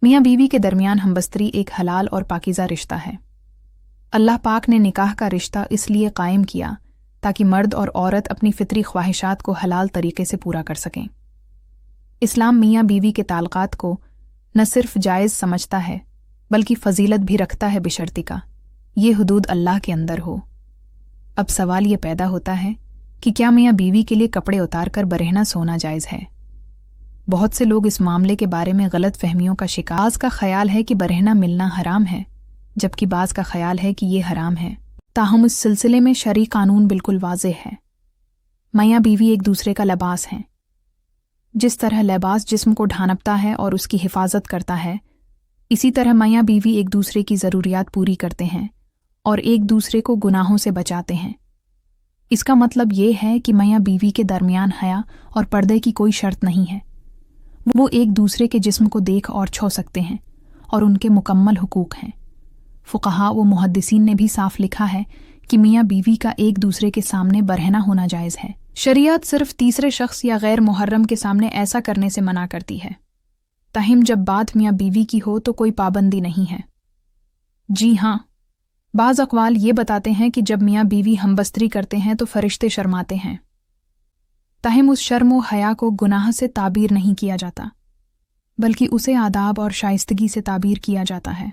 मियाँ बीवी के दरमियान हमबस्तरी एक हलाल और पाकीज़ा रिश्ता है। अल्लाह पाक ने निकाह का रिश्ता इसलिए कायम किया ताकि मर्द और औरत अपनी फितरी ख्वाहिशात को हलाल तरीके से पूरा कर सकें। इस्लाम मियाँ बीवी के ताल्लुकात को न सिर्फ जायज़ समझता है बल्कि फ़जीलत भी रखता है, बशर्ते का ये हुदूद अल्लाह के अंदर हो। अब सवाल ये पैदा होता है कि क्या मियाँ बीवी के लिए कपड़े उतार कर बरहना सोना जायज़ है? बहुत से लोग इस मामले के बारे में गलत फहमियों का शिकार। बाज़ का ख्याल है कि बरहना मिलना हराम है, जबकि बाज़ का ख्याल है कि ये हराम है। ताहम इस सिलसिले में शरई कानून बिल्कुल वाज़ेह है। मियाँ बीवी एक दूसरे का लिबास हैं। जिस तरह लिबास जिस्म को ढांपता है और उसकी हिफाजत करता है, इसी तरह मियाँ बीवी एक दूसरे की ज़रूरियात पूरी करते हैं और एक दूसरे को गुनाहों से बचाते हैं। इसका मतलब ये है कि मियाँ बीवी के दरमियान हया और पर्दे की कोई शर्त नहीं है। वो एक दूसरे के जिस्म को देख और छू सकते हैं और उनके मुकम्मल हुकूक हैं। फुक़हा व मुहद्दिसीन ने भी साफ लिखा है कि मियाँ बीवी का एक दूसरे के सामने बरहना होना जायज़ है। शरीयत सिर्फ तीसरे शख्स या गैर मुहर्रम के सामने ऐसा करने से मना करती है। ताहिम जब बात मियाँ बीवी की हो तो कोई पाबंदी नहीं है। जी हाँ, बाज़ अक़वाल ये बताते हैं कि जब मियाँ बीवी हमबस्तरी करते हैं तो फरिश्ते शर्माते हैं। ताहिम उस शर्म व हया को गुनाह से ताबीर नहीं किया जाता, बल्कि उसे आदाब और शाइस्तगी से ताबीर किया जाता है।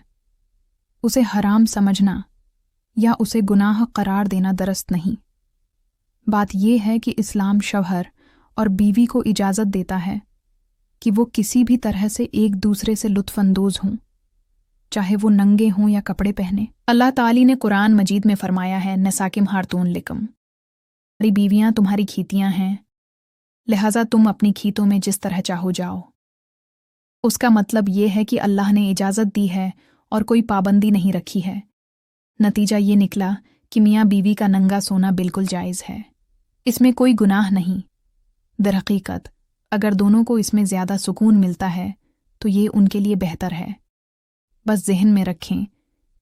उसे हराम समझना या उसे गुनाह करार देना दरस्त नहीं। बात यह है कि इस्लाम शौहर और बीवी को इजाज़त देता है कि वो किसी भी तरह से एक दूसरे से लुत्फ़अंदोज़ हों, चाहे वो नंगे हों या कपड़े पहने। अल्लाह ताली ने कुरान मजीद में फरमाया है, नसाकिम हारतून लिकम, तुम्हारी बीवियाँ तुम्हारी खीतियाँ हैं, लिहाजा तुम अपनी खीतों में जिस तरह चाहो जाओ। उसका मतलब ये है कि अल्लाह ने इजाज़त दी है और कोई पाबंदी नहीं रखी है। नतीजा ये निकला कि मियाँ बीवी का नंगा सोना बिल्कुल जायज़ है, इसमें कोई गुनाह नहीं। दरहकीकत अगर दोनों को इसमें ज़्यादा सुकून मिलता है तो ये उनके लिए बेहतर है। बस ज़हन में रखें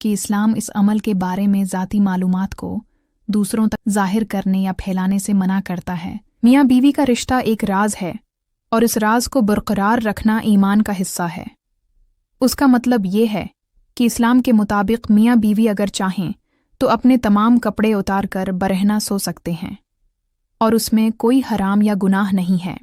कि इस्लाम इस अमल के बारे में ज़ाती मालूमात को दूसरों तक ज़ाहिर करने या फैलाने से मना करता है। मियाँ बीवी का रिश्ता एक राज है और इस राज को बरकरार रखना ईमान का हिस्सा है। उसका मतलब ये है कि इस्लाम के मुताबिक मियाँ बीवी अगर चाहें तो अपने तमाम कपड़े उतार कर बरहना सो सकते हैं और उसमें कोई हराम या गुनाह नहीं है।